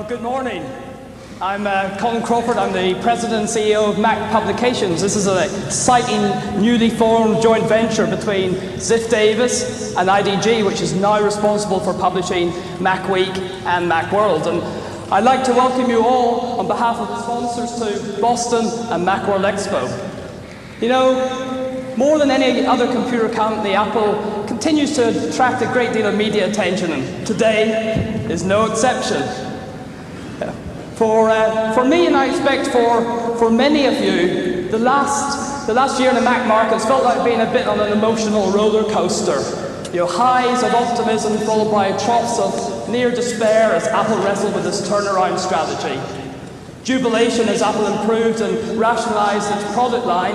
Good morning. I'm Colin Crawford. I'm the President and CEO of Mac Publications. This is an exciting, newly formed joint venture between Ziff Davis and IDG, which is now responsible for publishing Mac Week and Macworld. And I'd like to welcome you all on behalf of the sponsors to Boston and Macworld Expo. You know, more than any other computer company, Apple continues to attract a great deal of media attention, and today is no exception. For me, and I expect for many of you, the last year in the Mac markets felt like being a bit on an emotional roller coaster. You know, highs of optimism followed by troughs of near despair as Apple wrestled with its turnaround strategy. Jubilation as Apple improved and rationalized its product line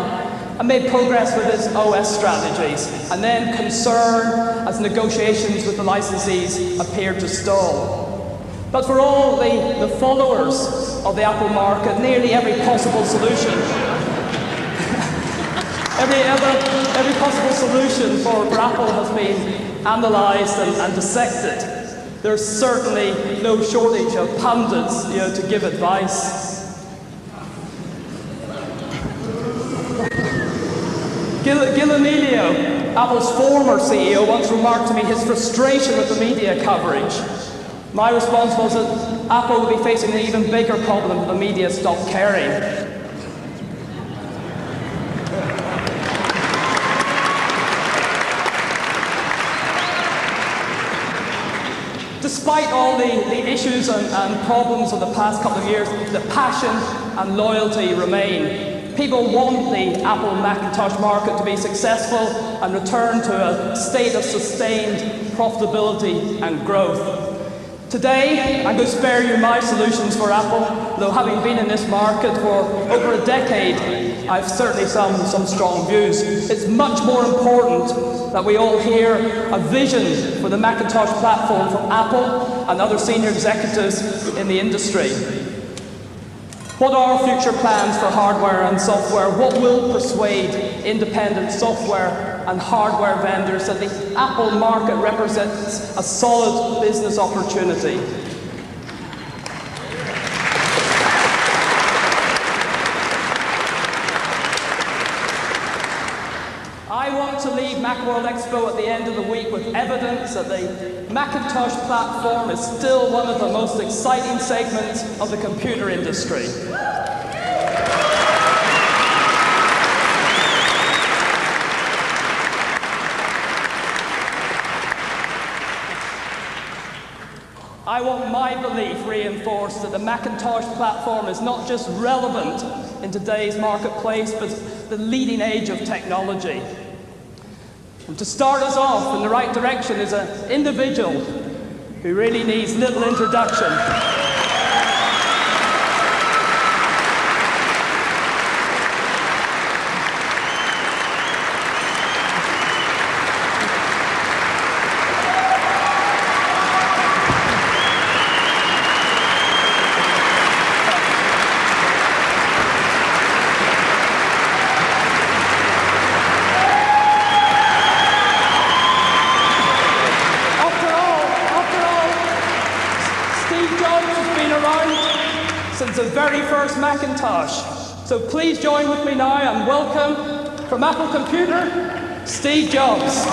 and made progress with its OS strategies, and then concern as negotiations with the licensees appeared to stall. But for all the followers of the Apple market, nearly every possible solution, every possible solution for Apple has been analysed and dissected. There's certainly no shortage of pundits, to give advice. Gil Amelio, Apple's former CEO, once remarked to me his frustration with the media coverage. My response was that Apple would be facing an even bigger problem if the media stopped caring. Despite all the issues and problems of the past couple of years, the passion and loyalty remain. People want the Apple Macintosh market to be successful and return to a state of sustained profitability and growth. Today, I'm going to spare you my solutions for Apple, though having been in this market for over a decade, I've certainly some strong views. It's much more important that we all hear a vision for the Macintosh platform from Apple and other senior executives in the industry. What are future plans for hardware and software? What will persuade independent software and hardware vendors that the Apple market represents a solid business opportunity? I want to leave Macworld Expo at the end of the week with evidence that the Macintosh platform is still one of the most exciting segments of the computer industry. I want my belief reinforced that the Macintosh platform is not just relevant in today's marketplace, but the leading edge of technology. And to start us off in the right direction is an individual who really needs little introduction. Since the very first Macintosh. So please join with me now and welcome from Apple Computer, Steve Jobs.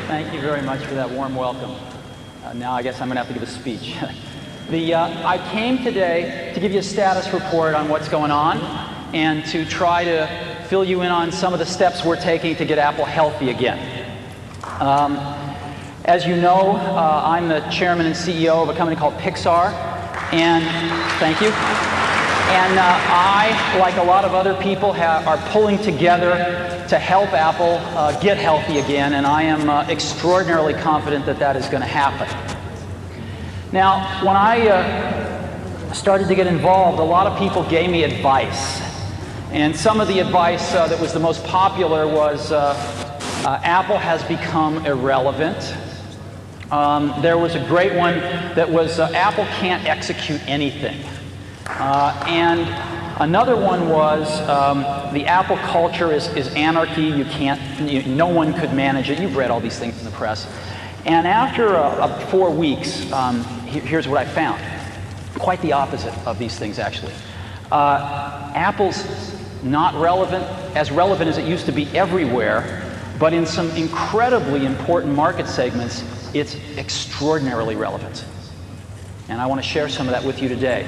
Thank you very much for that warm welcome. Now I guess I'm going to have to give a speech. I came today to give you a status report on what's going on and to try to fill you in on some of the steps we're taking to get Apple healthy again. As you know, I'm the chairman and CEO of a company called Pixar, and thank you. And I, like a lot of other people, are pulling together to help Apple get healthy again, and I am extraordinarily confident that that is going to happen. Now, when I started to get involved, a lot of people gave me advice. And some of the advice that was the most popular was Apple has become irrelevant. There was a great one that was Apple can't execute anything. And another one was the Apple culture is anarchy. No one could manage it. You've read all these things in the press. And after 4 weeks, here's what I found. Quite the opposite of these things, actually. Apple's not relevant as it used to be everywhere, but in some incredibly important market segments, it's extraordinarily relevant. And I want to share some of that with you today.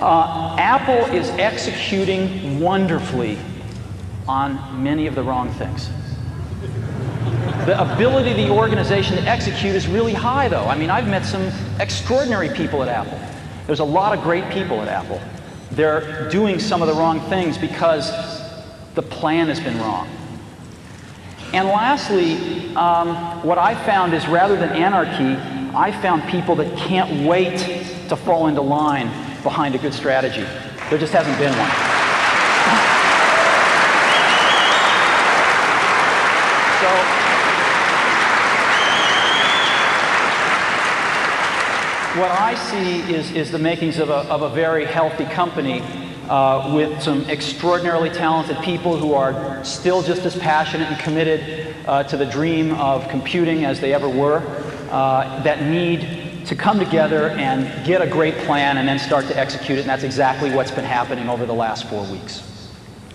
Apple is executing wonderfully on many of the wrong things. The ability of the organization to execute is really high, though. I mean, I've met some extraordinary people at Apple. There's a lot of great people at Apple. They're doing some of the wrong things because the plan has been wrong. And lastly, what I found is rather than anarchy, I found people that can't wait to fall into line behind a good strategy. There just hasn't been one. What I see is the makings of a very healthy company with some extraordinarily talented people who are still just as passionate and committed to the dream of computing as they ever were, that need to come together and get a great plan and then start to execute it, and that's exactly what's been happening over the last 4 weeks.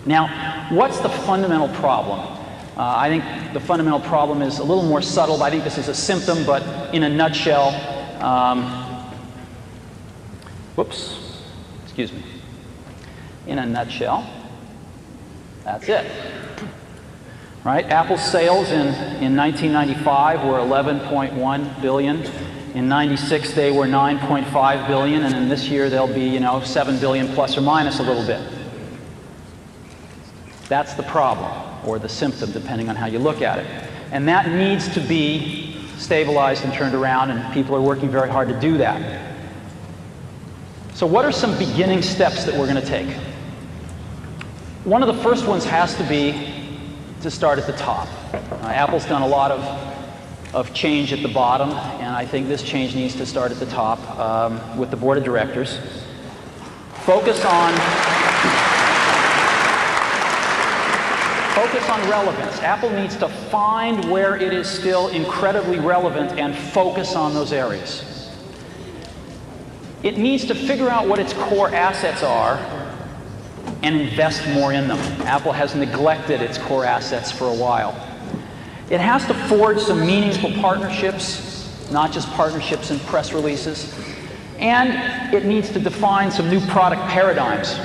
Now, what's the fundamental problem? I think the fundamental problem is a little more subtle, but I think this is a symptom, but in a nutshell, excuse me. In a nutshell, that's it. Right? Apple's sales in 1995 were 11.1 billion. In 96 they were 9.5 billion, and in this year they'll be, 7 billion plus or minus a little bit. That's the problem, or the symptom, depending on how you look at it. And that needs to be stabilized and turned around, and people are working very hard to do that. So what are some beginning steps that we're going to take? One of the first ones has to be to start at the top. Apple's done a lot of change at the bottom, and I think this change needs to start at the top with the board of directors. Focus on relevance. Apple needs to find where it is still incredibly relevant and focus on those areas. It needs to figure out what its core assets are and invest more in them. Apple has neglected its core assets for a while. It has to forge some meaningful partnerships, not just partnerships and press releases. And it needs to define some new product paradigms.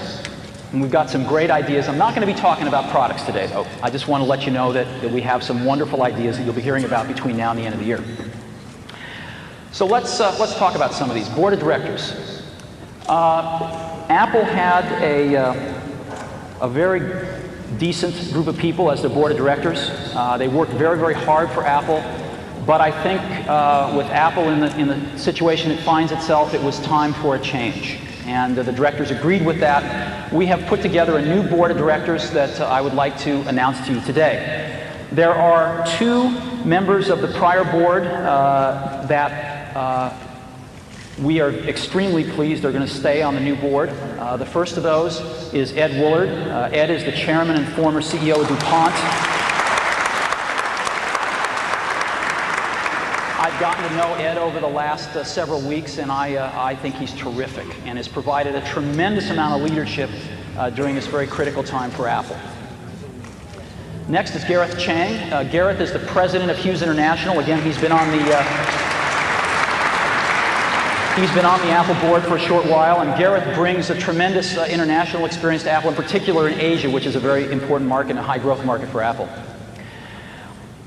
And we've got some great ideas. I'm not going to be talking about products today, though. I just want to let you know that we have some wonderful ideas that you'll be hearing about between now and the end of the year. So let's talk about some of these. Board of directors. Apple had a very decent group of people as the board of directors. They worked very, very hard for Apple. But I think with Apple in the situation it finds itself, it was time for a change. And the directors agreed with that. We have put together a new board of directors that I would like to announce to you today. There are 2 members of the prior board that we are extremely pleased are going to stay on the new board. The first of those is Ed Woolard. Ed is the chairman and former CEO of DuPont. I've gotten to know Ed over the last several weeks, and I think he's terrific and has provided a tremendous amount of leadership during this very critical time for Apple. Next is Gareth Chang. Gareth is the president of Hughes International. Again, he's been on the Apple board for a short while, and Gareth brings a tremendous international experience to Apple, in particular in Asia, which is a very important market and a high-growth market for Apple.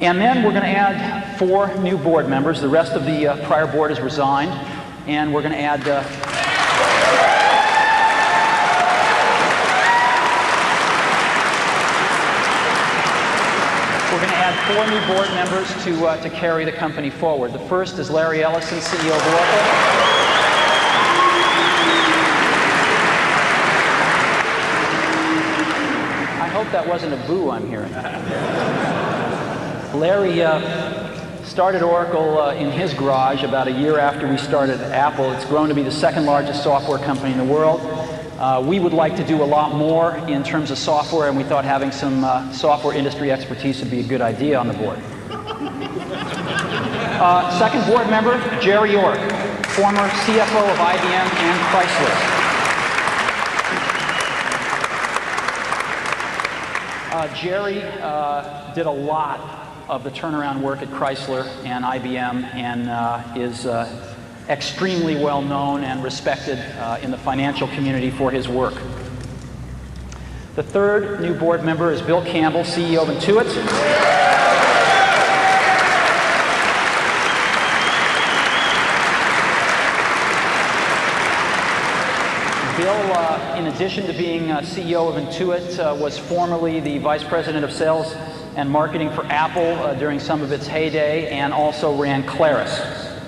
And then we're going to add 4 new board members. The rest of the prior board has resigned, and we're going to add 4 new board members to carry the company forward. The first is Larry Ellison, CEO of Oracle. I hope that wasn't a boo I'm hearing. Larry started Oracle in his garage about a year after we started Apple. It's grown to be the second largest software company in the world. We would like to do a lot more in terms of software, and we thought having some software industry expertise would be a good idea on the board. Second board member, Jerry York, former CFO of IBM and Chrysler. Jerry did a lot of the turnaround work at Chrysler and IBM and is extremely well known and respected in the financial community for his work. The third new board member is Bill Campbell, CEO of Intuit. Bill, in addition to being CEO of Intuit, was formerly the Vice President of Sales and Marketing for Apple during some of its heyday, and also ran Claris,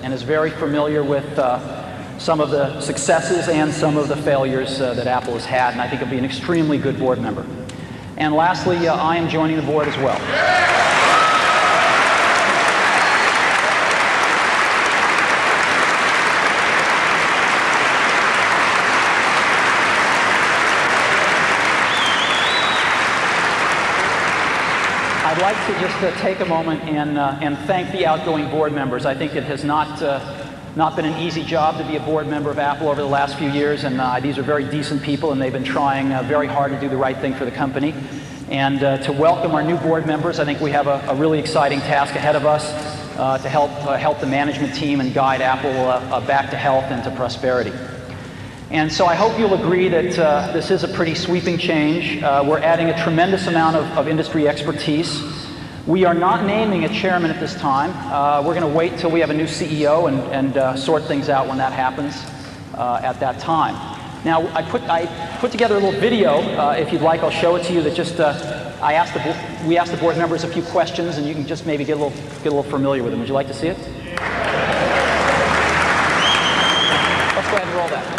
and is very familiar with some of the successes and some of the failures that Apple has had, and I think he'll be an extremely good board member. And lastly, I am joining the board as well. I'd like to just take a moment and thank the outgoing board members. I think it has not been an easy job to be a board member of Apple over the last few years, and these are very decent people, and they've been trying very hard to do the right thing for the company. And to welcome our new board members, I think we have a really exciting task ahead of us to help the management team and guide Apple back to health and to prosperity. And so I hope you'll agree that this is a pretty sweeping change. We're adding a tremendous amount of industry expertise. We are not naming a chairman at this time. We're going to wait till we have a new CEO and sort things out when that happens at that time. Now, I put together a little video. If you'd like, I'll show it to you. That just we asked the board members a few questions, and you can just maybe get a little familiar with them. Would you like to see it? Let's go ahead and roll that.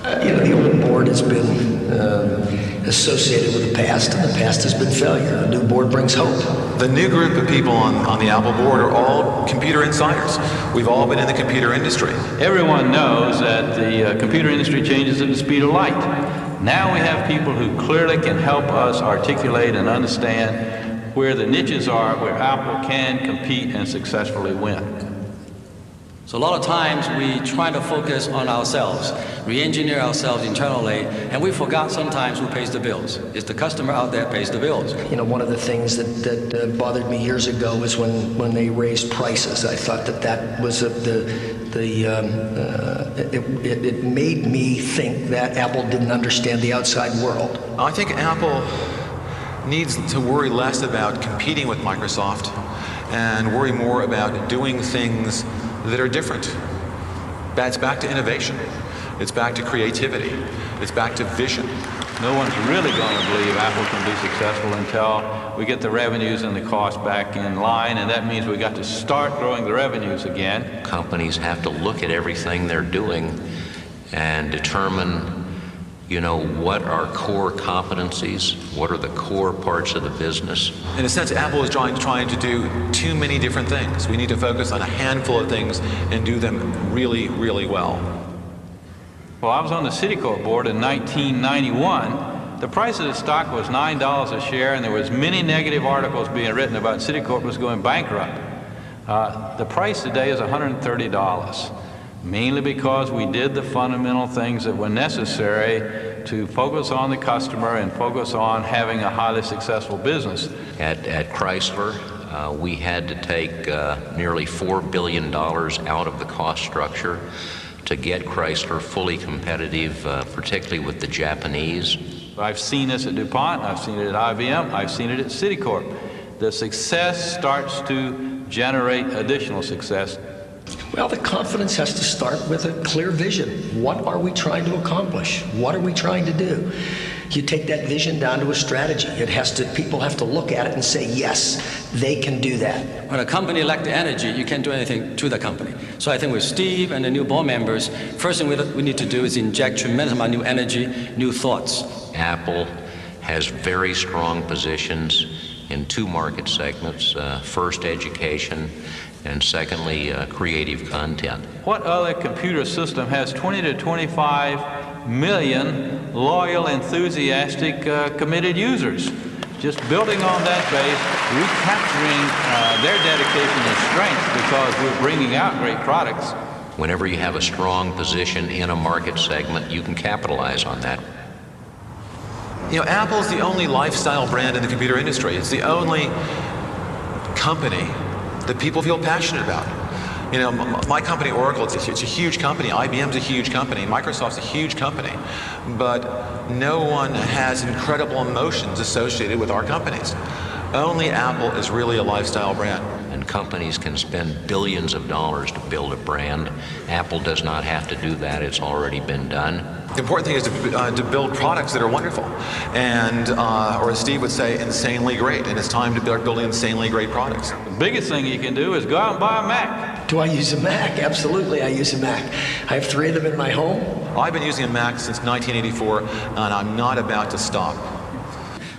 The old board has been associated with the past, and the past has been failure. A new board brings hope. The new group of people on the Apple board are all computer insiders. We've all been in the computer industry. Everyone knows that the computer industry changes at the speed of light. Now we have people who clearly can help us articulate and understand where the niches are, where Apple can compete and successfully win. So a lot of times we try to focus on ourselves, re-engineer ourselves internally, and we forgot sometimes who pays the bills. It's the customer out there pays the bills. You know, one of the things that bothered me years ago was when they raised prices. I thought that was it made me think that Apple didn't understand the outside world. I think Apple needs to worry less about competing with Microsoft and worry more about doing things that are different. That's back to innovation. It's back to creativity. It's back to vision. No one's really going to believe Apple can be successful until we get the revenues and the costs back in line, and that means we got to start growing the revenues again. Companies have to look at everything they're doing and determine, what are core competencies, what are the core parts of the business. In a sense, Apple is trying to do too many different things. We need to focus on a handful of things and do them really, really well. Well, I was on the Citicorp board in 1991. The price of the stock was $9 a share, and there was many negative articles being written about Citicorp was going bankrupt. The price today is $130. Mainly because we did the fundamental things that were necessary to focus on the customer and focus on having a highly successful business. At Chrysler, we had to take nearly $4 billion out of the cost structure to get Chrysler fully competitive, particularly with the Japanese. I've seen this at DuPont, I've seen it at IBM, I've seen it at Citicorp. The success starts to generate additional success. Well, the confidence has to start with a clear vision. What are we trying to accomplish? What are we trying to do? You take that vision down to a strategy. People have to look at it and say, yes, they can do that. When a company lacks the energy, you can't do anything to the company. So I think with Steve and the new board members, first thing we need to do is inject tremendous amount of new energy, new thoughts. Apple has very strong positions in two market segments. First, education, and secondly, creative content. What other computer system has 20 to 25 million loyal, enthusiastic, committed users? Just building on that base, recapturing their dedication and strength because we're bringing out great products. Whenever you have a strong position in a market segment, you can capitalize on that. You know, Apple's the only lifestyle brand in the computer industry. It's the only company that people feel passionate about. You know, my company, Oracle, it's a huge company. IBM's a huge company. Microsoft's a huge company. But no one has incredible emotions associated with our companies. Only Apple is really a lifestyle brand. And companies can spend billions of dollars to build a brand. Apple does not have to do that. It's already been done. The important thing is to build products that are wonderful and, or as Steve would say, insanely great. And it's time to start building insanely great products. The biggest thing you can do is go out and buy a Mac. Do I use a Mac? Absolutely, I use a Mac. I have 3 of them in my home. I've been using a Mac since 1984, and I'm not about to stop.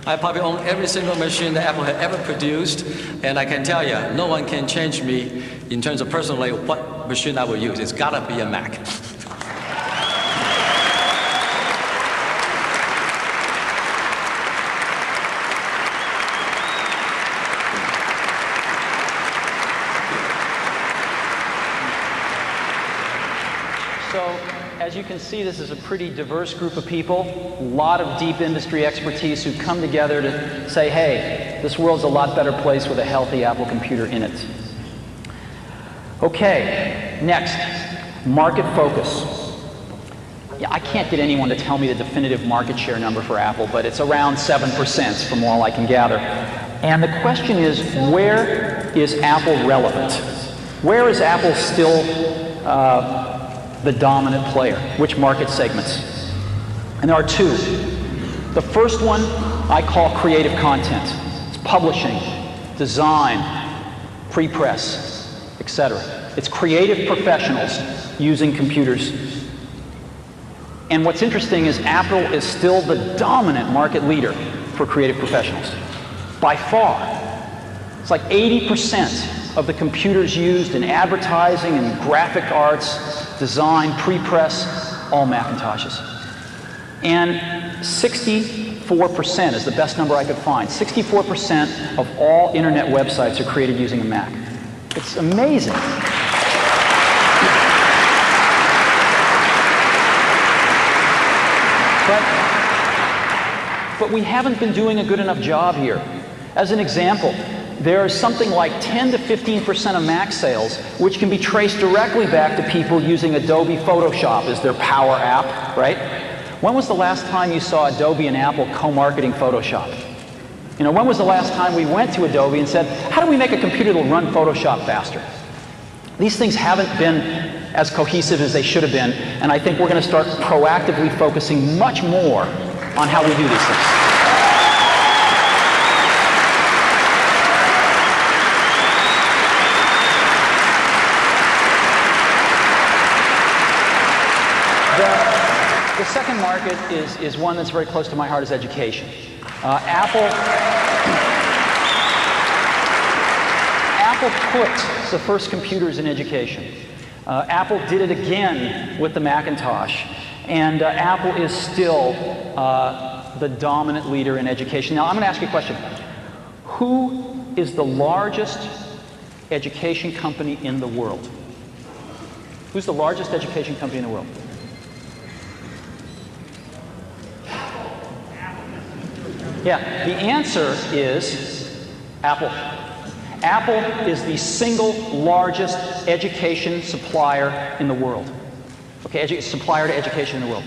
I probably own every single machine that Apple had ever produced, and I can tell you, no one can change me in terms of personally what machine I will use. It's gotta be a Mac. As you can see, this is a pretty diverse group of people, a lot of deep industry expertise who come together to say, hey, this world's a lot better place with a healthy Apple computer in it. Okay, next, market focus. Yeah, I can't get anyone to tell me the definitive market share number for Apple, but it's around 7% from all I can gather. And the question is, where is Apple relevant? Where is Apple still the dominant player? Which market segments? And there are 2. The first one I call creative content. It's publishing, design, pre-press, etc. It's creative professionals using computers. And what's interesting is Apple is still the dominant market leader for creative professionals. By far. It's like 80% of the computers used in advertising and graphic arts, design, pre-press, all Macintoshes. And 64% is the best number I could find. 64% of all internet websites are created using a Mac. It's amazing. But we haven't been doing a good enough job here. As an example, there's something like 10 to 15% of Mac sales which can be traced directly back to people using Adobe Photoshop as their power app, right? When was the last time you saw Adobe and Apple co-marketing Photoshop? You know, when was the last time we went to Adobe and said, how do we make a computer that'll run Photoshop faster? These things haven't been as cohesive as they should have been, and I think we're going to start proactively focusing much more on how we do these things. The second market is one that's very close to my heart, is education. Apple put the first computers in education. Apple did it again with the Macintosh. And Apple is still the dominant leader in education. Now, I'm going to ask you a question. Who is the largest education company in the world? Who's the largest education company in the world? Yeah, the answer is Apple. Apple is the single largest education supplier in the world. Okay, supplier to education in the world.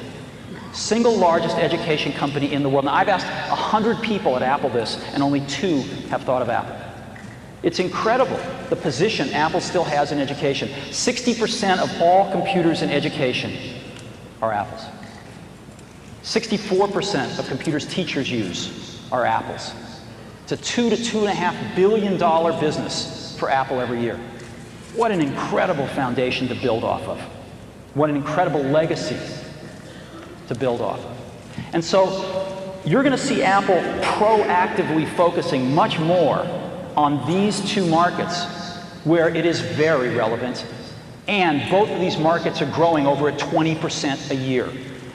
Single largest education company in the world. Now, I've asked 100 people at Apple this, and only 2 have thought of Apple. It's incredible the position Apple still has in education. 60% of all computers in education are Apple's. 64% of computers teachers use are Apple's. It's a $2 to $2.5 billion business for Apple every year. What an incredible foundation to build off of. What an incredible legacy to build off of. And so you're going to see Apple proactively focusing much more on these two markets where it is very relevant, and both of these markets are growing over at 20% a year.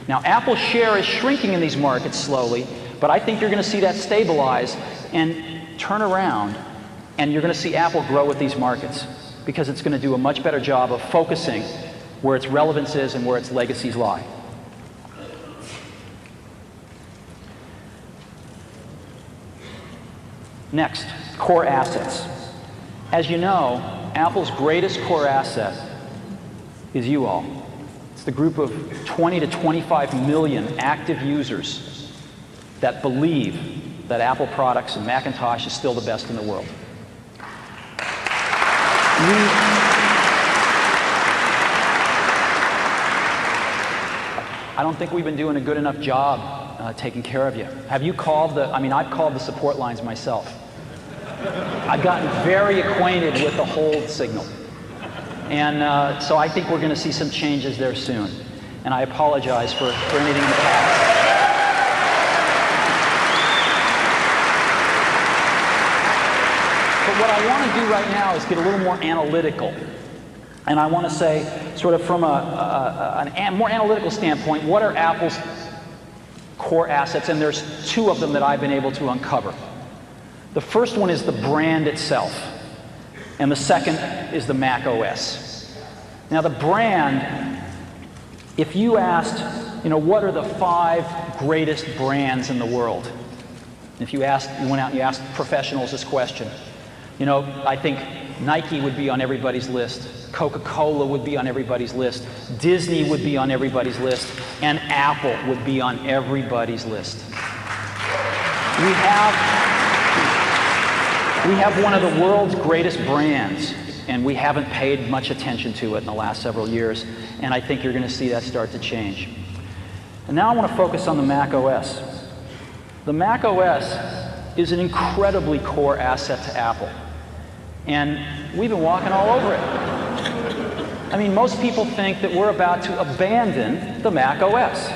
Now, Apple's share is shrinking in these markets slowly, but I think you're going to see that stabilize and turn around, and you're going to see Apple grow with these markets because it's going to do a much better job of focusing where its relevance is and where its legacies lie. Next, core assets. As you know, Apple's greatest core asset is you all. It's the group of 20 to 25 million active users that believe that Apple products and Macintosh is still the best in the world. I don't think we've been doing a good enough job taking care of you. Have you called I've called the support lines myself. I've gotten very acquainted with the hold signal. And so I think we're going to see some changes there soon. And I apologize for anything in the past. But what I want to do right now is get a little more analytical. And I want to say, sort of from a more analytical standpoint, what are Apple's core assets? And there's two of them that I've been able to uncover. The first one is the brand itself, and the second is the Mac OS. Now, the brand, if you asked, what are the 5 greatest brands in the world? If you went out and you asked professionals this question, I think Nike would be on everybody's list, Coca-Cola would be on everybody's list, Disney would be on everybody's list, and Apple would be on everybody's list. We have one of the world's greatest brands, and we haven't paid much attention to it in the last several years, and I think you're going to see that start to change. And now I want to focus on the Mac OS. The Mac OS is an incredibly core asset to Apple, and we've been walking all over it. Most people think that we're about to abandon the Mac OS.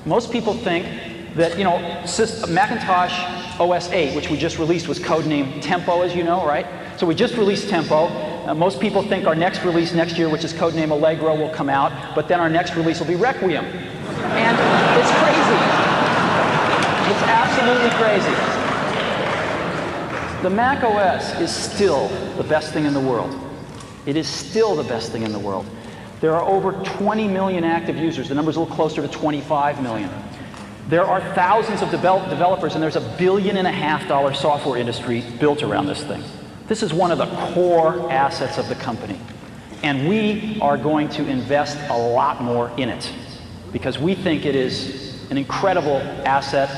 Most people think that, Macintosh OS 8, which we just released, was codenamed Tempo, as you know, right? So we just released Tempo. Most people think our next release next year, which is codenamed Allegro, will come out, but then our next release will be Requiem. And it's crazy. It's absolutely crazy. The Mac OS is still the best thing in the world. It is still the best thing in the world. There are over 20 million active users. The number's a little closer to 25 million. There are thousands of developers, and there's $1.5 billion software industry built around this thing. This is one of the core assets of the company. And we are going to invest a lot more in it because we think it is an incredible asset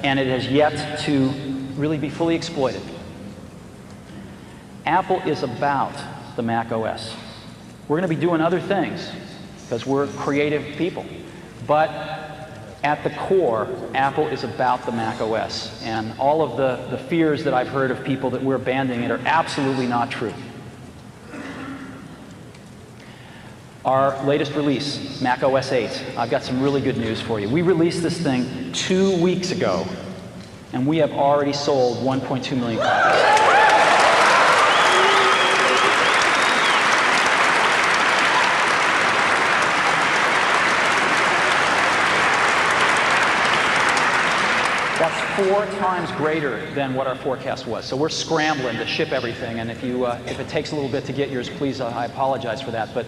and it has yet to really be fully exploited. Apple is about the Mac OS. We're going to be doing other things because we're creative people. But at the core, Apple is about the Mac OS, and all of the fears that I've heard of people that we're abandoning it are absolutely not true. Our latest release, Mac OS 8, I've got some really good news for you. We released this thing 2 weeks ago, and we have already sold 1.2 million copies. That's 4 times greater than what our forecast was. So we're scrambling to ship everything, and if it takes a little bit to get yours, please, I apologize for that, but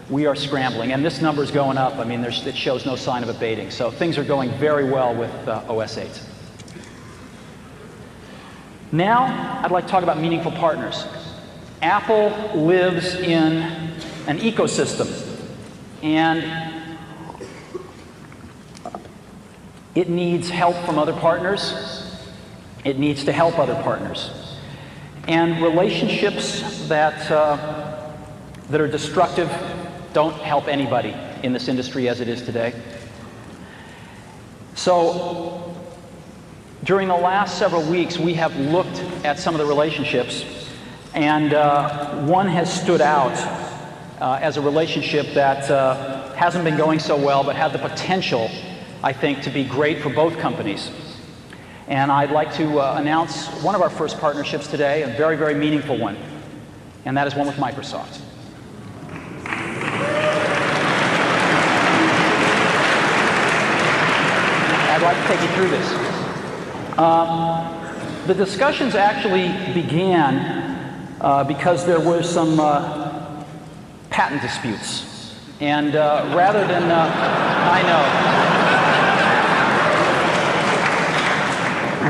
we are scrambling, and this number's going up. It shows no sign of abating. So things are going very well with OS 8. Now, I'd like to talk about meaningful partners. Apple lives in an ecosystem, and it needs help from other partners. It needs to help other partners. And relationships that are destructive don't help anybody in this industry as it is today. So during the last several weeks, we have looked at some of the relationships, and one has stood out as a relationship that hasn't been going so well, but had the potential, I think, to be great for both companies. And I'd like to announce one of our first partnerships today, a very, very meaningful one, and that is one with Microsoft. I'd like to take you through this. The discussions actually began because there were some patent disputes. And rather than, I know,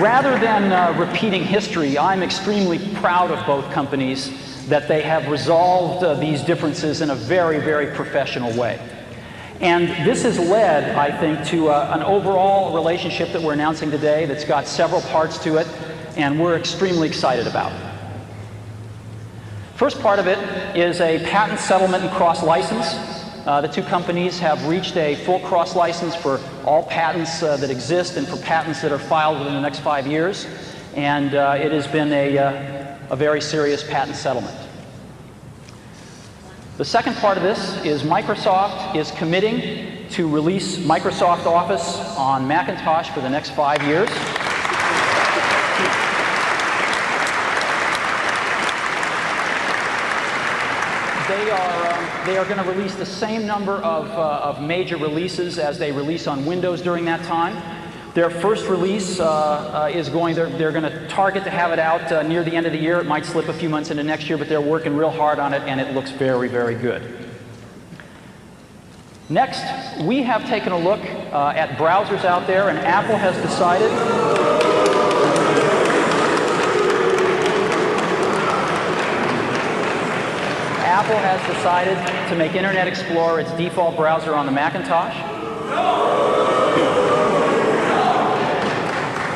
rather than repeating history, I'm extremely proud of both companies that they have resolved these differences in a very, very professional way. And this has led, I think, to an overall relationship that we're announcing today that's got several parts to it, and we're extremely excited about. First part of it is a patent settlement and cross-license. The two companies have reached a full cross-license for all patents that exist and for patents that are filed within the next 5 years, and it has been a very serious patent settlement. The second part of this is Microsoft is committing to release Microsoft Office on Macintosh for the next 5 years. They are going to release the same number of major releases as they release on Windows during that time. Their first release is they're going to target to have it out near the end of the year. It might slip a few months into next year, but they're working real hard on it, and it looks very, very good. Next, we have taken a look at browsers out there, and Apple has decided to make Internet Explorer its default browser on the Macintosh.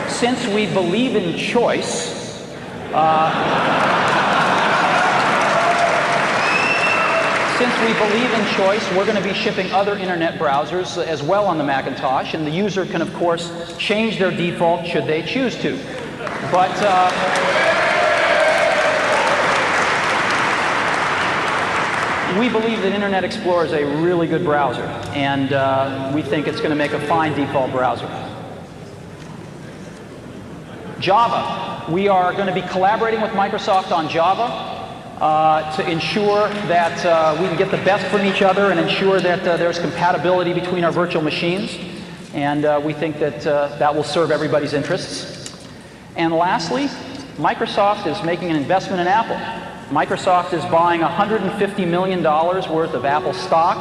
Since we believe in choice, we're going to be shipping other Internet browsers as well on the Macintosh, and the user can, of course, change their default should they choose to. But we believe that Internet Explorer is a really good browser, and we think it's going to make a fine default browser. Java. We are going to be collaborating with Microsoft on Java to ensure that we can get the best from each other and ensure that there's compatibility between our virtual machines. And we think that that will serve everybody's interests. And lastly, Microsoft is making an investment in Apple. Microsoft is buying $150 million worth of Apple stock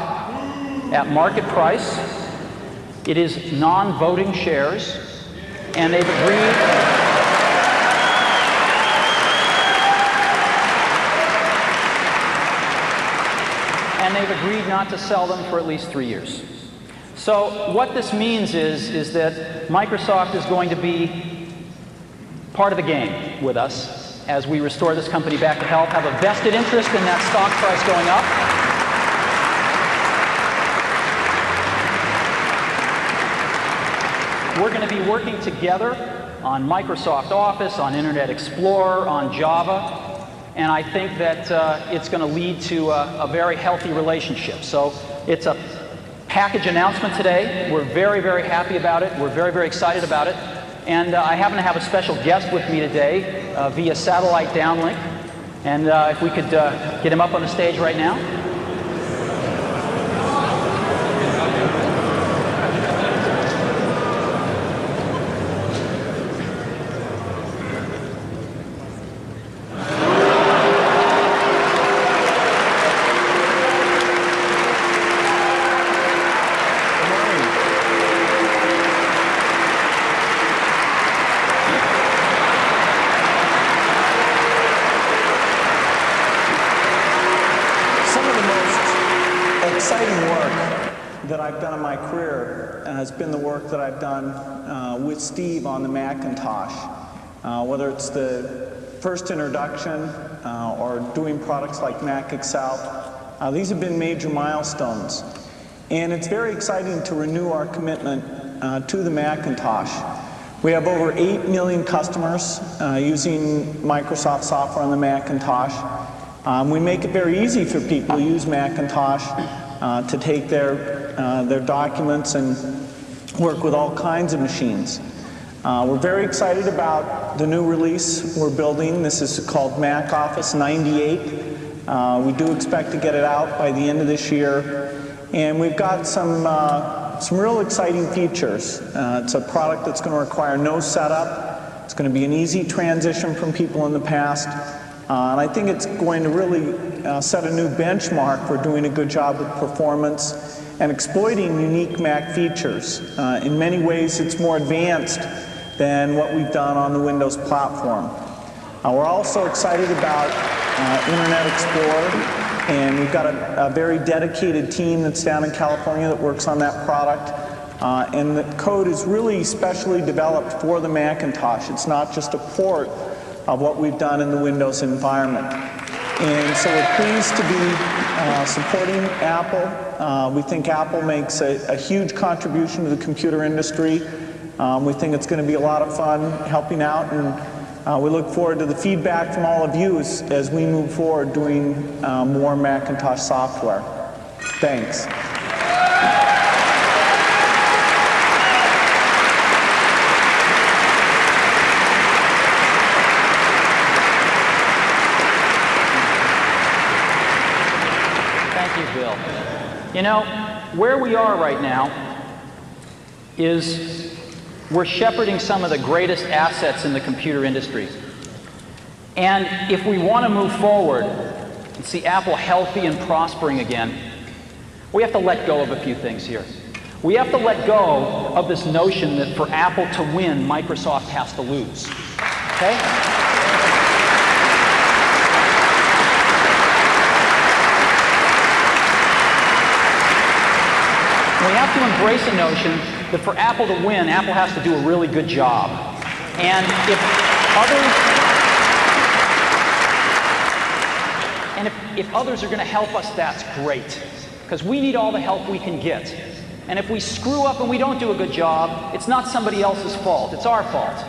at market price. It is non-voting shares, and they've agreed not to sell them for at least 3 years. So what this means is that Microsoft is going to be part of the game with us as we restore this company back to health, have a vested interest in that stock price going up. We're going to be working together on Microsoft Office, on Internet Explorer, on Java, and I think that it's going to lead to a very healthy relationship. So it's a package announcement today. We're very, very happy about it. We're very, very excited about it. And I happen to have a special guest with me today via satellite downlink. And if we could get him up on the stage right now. Has been the work that I've done with Steve on the Macintosh, whether it's the first introduction or doing products like Mac Excel. These have been major milestones. And it's very exciting to renew our commitment to the Macintosh. We have over 8 million customers using Microsoft software on the Macintosh. We make it very easy for people to use Macintosh to take their documents and work with all kinds of machines. We're very excited about the new release we're building. This is called Mac Office 98. We do expect to get it out by the end of this year. And we've got some real exciting features. It's a product that's going to require no setup. It's going to be an easy transition from people in the past. And I think it's going to really set a new benchmark for doing a good job with performance and exploiting unique Mac features. In many ways, it's more advanced than what we've done on the Windows platform. We're also excited about Internet Explorer. And we've got a very dedicated team that's down in California that works on that product. And the code is really specially developed for the Macintosh. It's not just a port of what we've done in the Windows environment. And so we're pleased to be supporting Apple. We think Apple makes a huge contribution to the computer industry. We think it's going to be a lot of fun helping out, and we look forward to the feedback from all of you as we move forward doing more Macintosh software. Thanks. Thank you, Bill. You know, where we are right now is we're shepherding some of the greatest assets in the computer industry. And if we want to move forward and see Apple healthy and prospering again, we have to let go of a few things here. We have to let go of this notion that for Apple to win, Microsoft has to lose. Okay? We have to embrace a notion that for Apple to win, Apple has to do a really good job. And if others are going to help us, that's great. Because we need all the help we can get. And if we screw up and we don't do a good job, it's not somebody else's fault. It's our fault.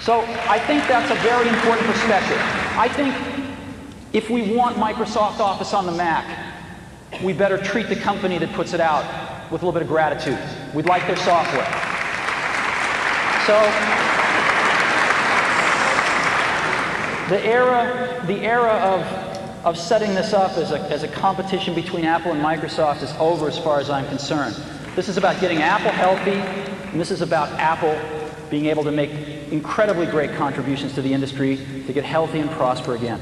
So I think that's a very important perspective. I think if we want Microsoft Office on the Mac, we better treat the company that puts it out with a little bit of gratitude. We'd like their software. So the era of setting this up as a competition between Apple and Microsoft is over as far as I'm concerned. This is about getting Apple healthy, and this is about Apple being able to make incredibly great contributions to the industry to get healthy and prosper again.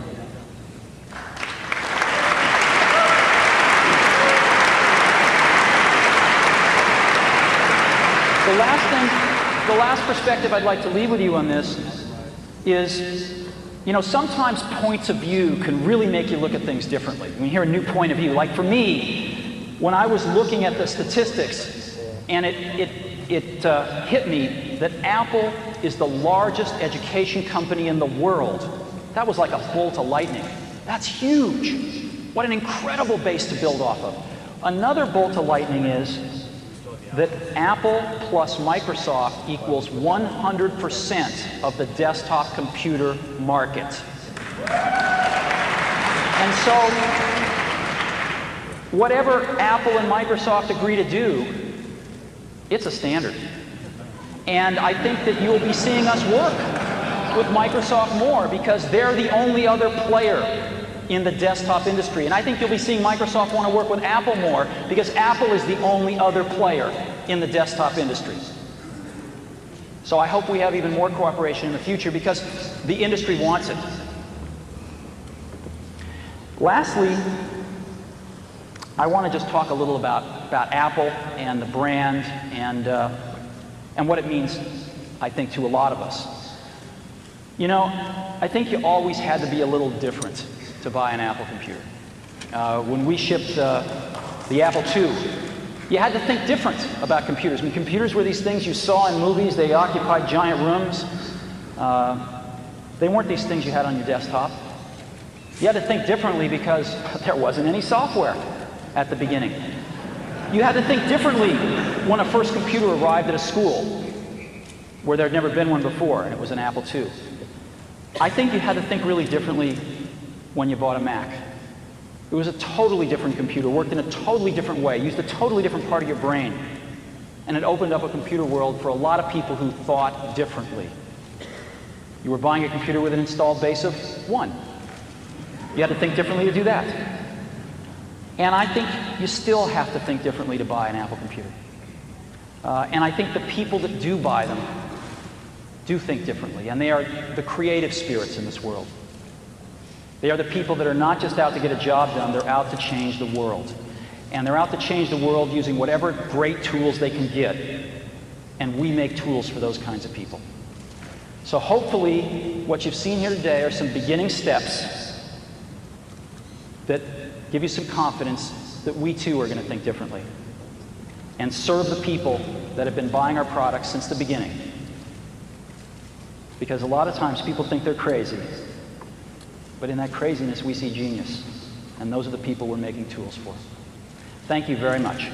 The last perspective I'd like to leave with you on this is, you know, sometimes points of view can really make you look at things differently. When you hear a new point of view, like for me, when I was looking at the statistics, and it hit me that Apple is the largest education company in the world. That was like a bolt of lightning. That's huge. What an incredible base to build off of. Another bolt of lightning is that Apple plus Microsoft equals 100% of the desktop computer market. And so, whatever Apple and Microsoft agree to do, it's a standard. And I think that you'll be seeing us work with Microsoft more because they're the only other player in the desktop industry. And I think you'll be seeing Microsoft want to work with Apple more because Apple is the only other player in the desktop industry. So I hope we have even more cooperation in the future because the industry wants it. Lastly, I want to just talk a little about Apple and the brand and what it means, I think, to a lot of us. You know, I think you always had to be a little different to buy an Apple computer. When we shipped the Apple II, you had to think different about computers. I mean, computers were these things you saw in movies. They occupied giant rooms. They weren't these things you had on your desktop. You had to think differently because there wasn't any software at the beginning. You had to think differently when a first computer arrived at a school where there had never been one before, and it was an Apple II. I think you had to think really differently when you bought a Mac. It was a totally different computer, worked in a totally different way, used a totally different part of your brain, and it opened up a computer world for a lot of people who thought differently. You were buying a computer with an installed base of 1. You had to think differently to do that. And I think you still have to think differently to buy an Apple computer. And I think the people that do buy them do think differently, and they are the creative spirits in this world. They are the people that are not just out to get a job done, they're out to change the world. And they're out to change the world using whatever great tools they can get. And we make tools for those kinds of people. So hopefully, what you've seen here today are some beginning steps that give you some confidence that we too are going to think differently and serve the people that have been buying our products since the beginning. Because a lot of times people think they're crazy, but in that craziness we see genius, and those are the people we're making tools for. Thank you very much.